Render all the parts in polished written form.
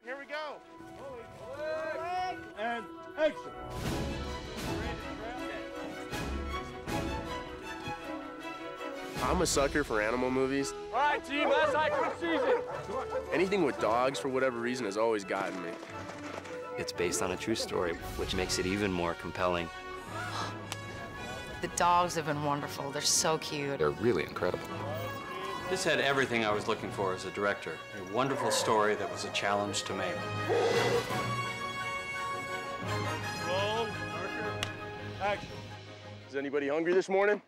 Here we go. And action. I'm a sucker for animal movies. All right, team, last action season. Anything with dogs, for whatever reason, has always gotten me. It's based on a true story, which makes it even more compelling. The dogs have been wonderful. They're so cute. They're really incredible. This had everything I was looking for as a director. A wonderful story that was a challenge to make. Roll, marker, action. Is anybody hungry this morning?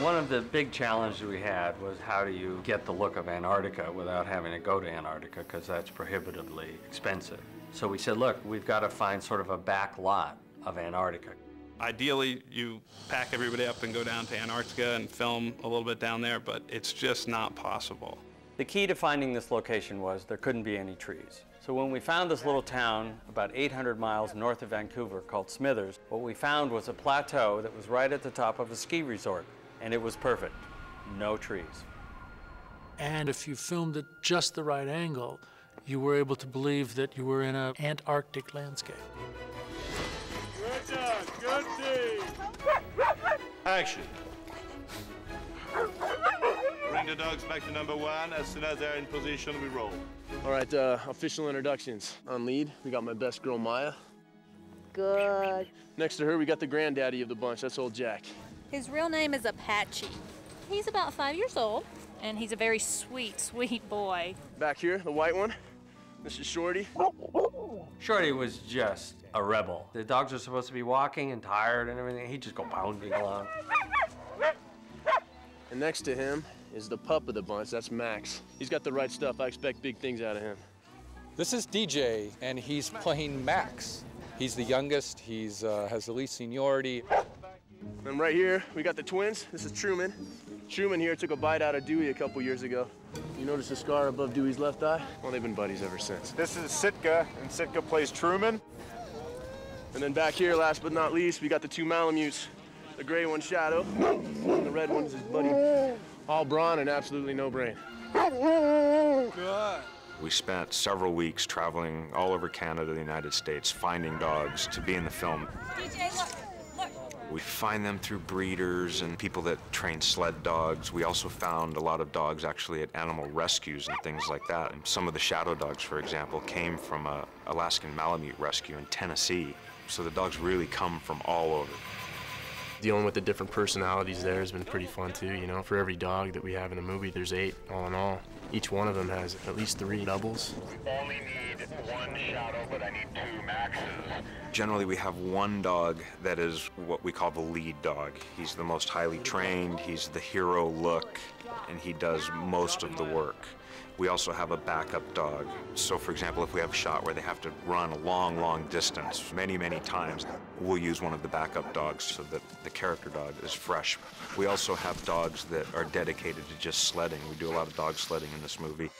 One of the big challenges we had was how do you get the look of Antarctica without having to go to Antarctica, because that's prohibitively expensive. So we said, look, we've got to find sort of a back lot of Antarctica. Ideally, you pack everybody up and go down to Antarctica and film a little bit down there, but it's just not possible. The key to finding this location was there couldn't be any trees. So when we found this little town about 800 miles north of Vancouver called Smithers, what we found was a plateau that was right at the top of a ski resort. And it was perfect. No trees. And if you filmed at just the right angle, you were able to believe that you were in an Antarctic landscape. Good job, good team. Action. Bring the dogs back to number one. As soon as they're in position, we roll. All right, official introductions. On lead, we got my best girl, Maya. Good. Next to her, we got the granddaddy of the bunch. That's old Jack. His real name is Apache. He's about 5 years old, and he's a very sweet, sweet boy. Back here, the white one. This is Shorty. Shorty was just a rebel. The dogs are supposed to be walking and tired and everything. He'd just go bounding along. And next to him is the pup of the bunch. That's Max. He's got the right stuff. I expect big things out of him. This is DJ, and he's playing Max. He's the youngest. He's has the least seniority. And right here, we got the twins. This is Truman. Truman here took a bite out of Dewey a couple years ago. You notice the scar above Dewey's left eye? Well, they've been buddies ever since. This is Sitka, and Sitka plays Truman. And then back here, last but not least, we got the two Malamutes. The gray one, Shadow, and the red one is his buddy. All brawn and absolutely no brain. Good. We spent several weeks traveling all over Canada, the United States, finding dogs to be in the film. DJ, look. We find them through breeders and people that train sled dogs. We also found a lot of dogs actually at animal rescues and things like that. And some of the shadow dogs, for example, came from an Alaskan Malamute rescue in Tennessee. So the dogs really come from all over. Dealing with the different personalities there has been pretty fun too. You know, for every dog that we have in a movie, there's 8 all in all. Each one of them has at least 3 doubles. We only need 1 shadow, but I need 2 Maxes. Generally, we have one dog that is what we call the lead dog. He's the most highly trained, he's the hero look, and he does most of the work. We also have a backup dog. So for example, if we have a shot where they have to run a long, long distance, many, many times, we'll use one of the backup dogs so that the character dog is fresh. We also have dogs that are dedicated to just sledding. We do a lot of dog sledding in this movie.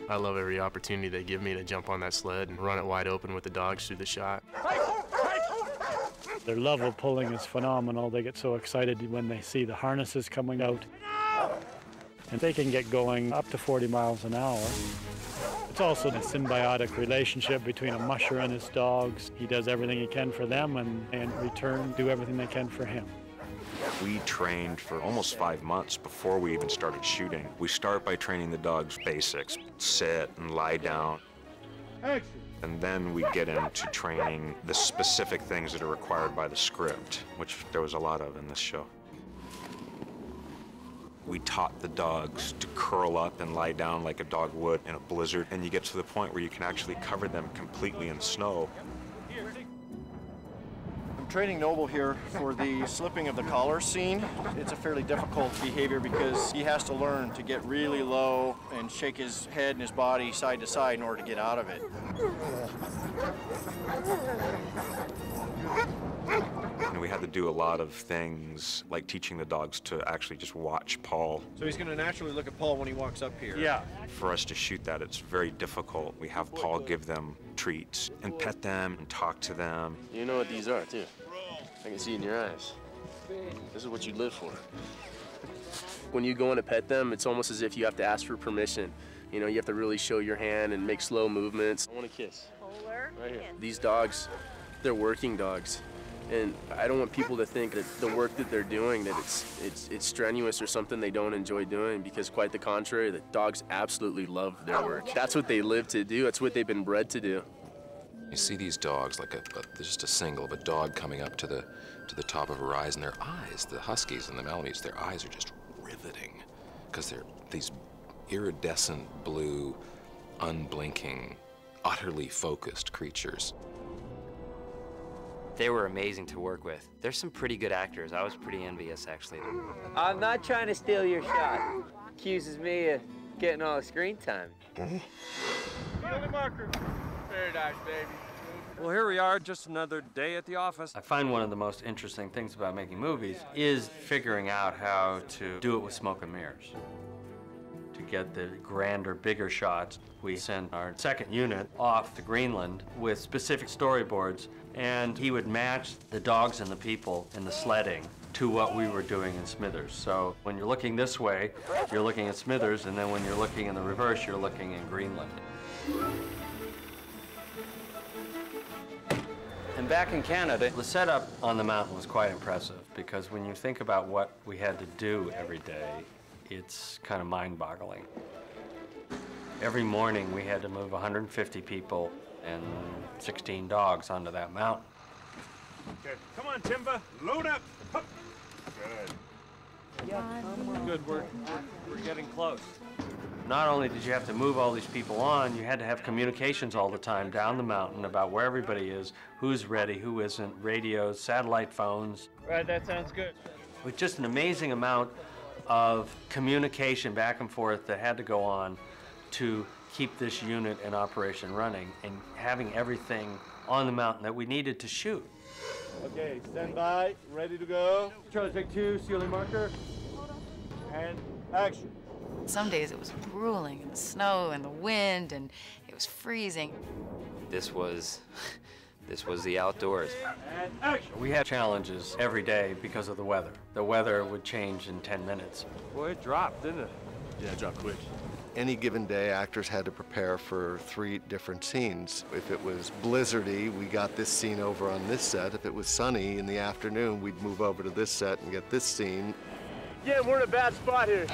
I love every opportunity they give me to jump on that sled and run it wide open with the dogs through the shot. Their love of pulling is phenomenal. They get so excited when they see the harnesses coming out. And they can get going up to 40 miles an hour. It's also a symbiotic relationship between a musher and his dogs. He does everything he can for them, and in return, do everything they can for him. We trained for almost 5 months before we even started shooting. We start by training the dogs basics, sit and lie down. Action. And then we get into training the specific things that are required by the script, which there was a lot of in this show. We taught the dogs to curl up and lie down like a dog would in a blizzard, and you get to the point where you can actually cover them completely in snow. I'm training Noble here for the slipping of the collar scene. It's a fairly difficult behavior because he has to learn to get really low and shake his head and his body side to side in order to get out of it. And we had to do a lot of things, like teaching the dogs to actually just watch Paul. So he's going to naturally look at Paul when he walks up here. Yeah. For us to shoot that, it's very difficult. We have Paul give them treats and pet them and talk to them. You know what these are, too. I can see in your eyes. This is what you live for. When you go in to pet them, it's almost as if you have to ask for permission. You know, you have to really show your hand and make slow movements. I want a kiss. Right here. These dogs, they're working dogs. And I don't want people to think that the work that they're doing, that it's strenuous or something they don't enjoy doing, because quite the contrary, the dogs absolutely love their work. That's what they live to do. That's what they've been bred to do. You see these dogs, like just a single of a dog coming up to the top of a rise, and their eyes, the huskies and the Malamutes, their eyes are just riveting, because they're these iridescent blue, unblinking, utterly focused creatures. They were amazing to work with. There's some pretty good actors. I was pretty envious, actually. I'm not trying to steal your shot. Accuses me of getting all the screen time. Only marker. Very nice, baby. Well, here we are, just another day at the office. I find one of the most interesting things about making movies is figuring out how to do it with smoke and mirrors. To get the grander, bigger shots, we sent our second unit off to Greenland with specific storyboards, and he would match the dogs and the people in the sledding to what we were doing in Smithers. So when you're looking this way, you're looking at Smithers, and then when you're looking in the reverse, you're looking in Greenland. And back in Canada, the setup on the mountain was quite impressive, because when you think about what we had to do every day, it's kind of mind-boggling. Every morning we had to move 150 people and 16 dogs onto that mountain. Okay, come on, Timba, load up. Hup. Good. Good, we're getting close. Not only did you have to move all these people on, you had to have communications all the time down the mountain about where everybody is, who's ready, who isn't, radios, satellite phones. Right, that sounds good. With just an amazing amount of communication back and forth that had to go on to keep this unit in operation running, and having everything on the mountain that we needed to shoot. Okay, stand by, ready to go. Charlie, take 2, ceiling marker. And action. Some days it was grueling, and the snow and the wind, and it was freezing. This was the outdoors. And action. We had challenges every day because of the weather. The weather would change in 10 minutes. Boy, it dropped, didn't it? Yeah, it dropped quick. Any given day, actors had to prepare for 3 different scenes. If it was blizzardy, we got this scene over on this set. If it was sunny in the afternoon, we'd move over to this set and get this scene. Yeah, we're in a bad spot here.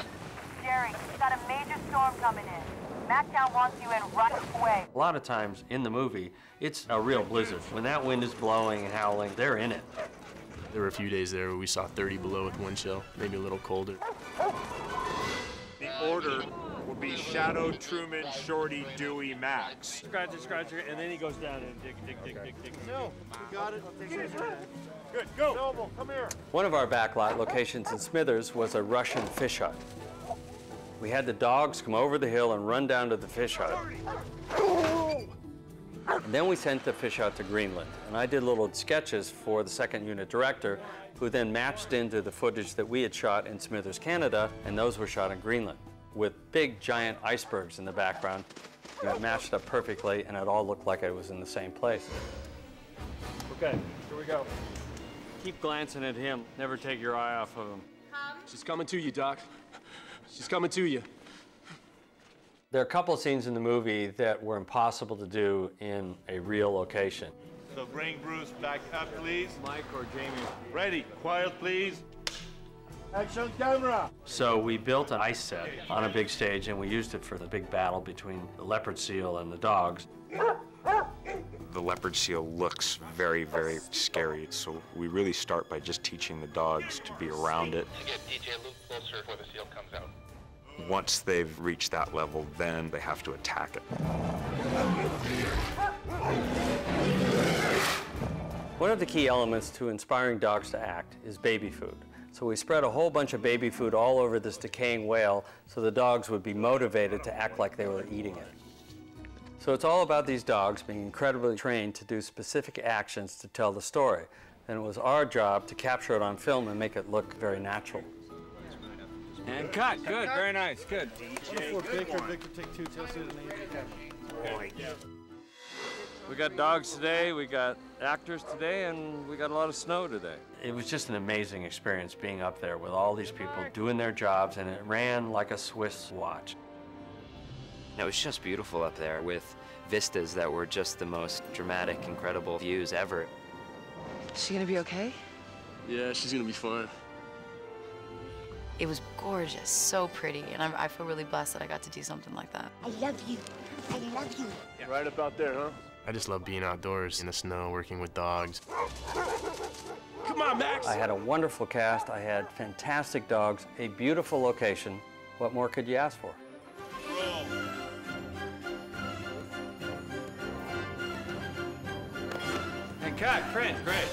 Jerry, we've got a major storm coming in. Mactown wants you in right away. A lot of times in the movie, it's a real blizzard. When that wind is blowing and howling, they're in it. There were a few days there where we saw 30 below with wind chill, maybe a little colder. The order will be Shadow, Truman, Shorty, Dewey, Max. Scratcher, and then he goes down and dig. No, we got it. Good, go. Noble, come here. One of our backlot locations in Smithers was a Russian fish hut. We had the dogs come over the hill and run down to the fish hut. And then we sent the fish hut to Greenland. And I did little sketches for the second unit director, who then matched into the footage that we had shot in Smithers, Canada, and those were shot in Greenland, with big, giant icebergs in the background. It matched up perfectly, and it all looked like it was in the same place. Okay, here we go. Keep glancing at him. Never take your eye off of him. She's coming to you, Doc. She's coming to you. There are a couple of scenes in the movie that were impossible to do in a real location. So bring Bruce back up, please. Mike or Jamie. Ready, quiet, please. Action camera. So we built an ice set on a big stage, and we used it for the big battle between the leopard seal and the dogs. The leopard seal looks very, very scary, so we really start by just teaching the dogs to be around it. Get DJ a little closer before the seal comes out. Once they've reached that level, then they have to attack it. One of the key elements to inspiring dogs to act is baby food. So we spread a whole bunch of baby food all over this decaying whale so the dogs would be motivated to act like they were eating it. So it's all about these dogs being incredibly trained to do specific actions to tell the story. And it was our job to capture it on film and make it look very natural. And cut. Good. Very nice. Good. Victor take 2, Chelsea, and then you We got dogs today, we got actors today, and we got a lot of snow today. It was just an amazing experience being up there with all these people doing their jobs, and it ran like a Swiss watch. It was just beautiful up there with vistas that were just the most dramatic, incredible views ever. Is she gonna be okay? Yeah, she's gonna be fine. It was gorgeous, so pretty, and I feel really blessed that I got to do something like that. I love you. I love you. Right up out there, huh? I just love being outdoors in the snow, working with dogs. Come on, Max! I had a wonderful cast, I had fantastic dogs, a beautiful location. What more could you ask for? And cut, print, great.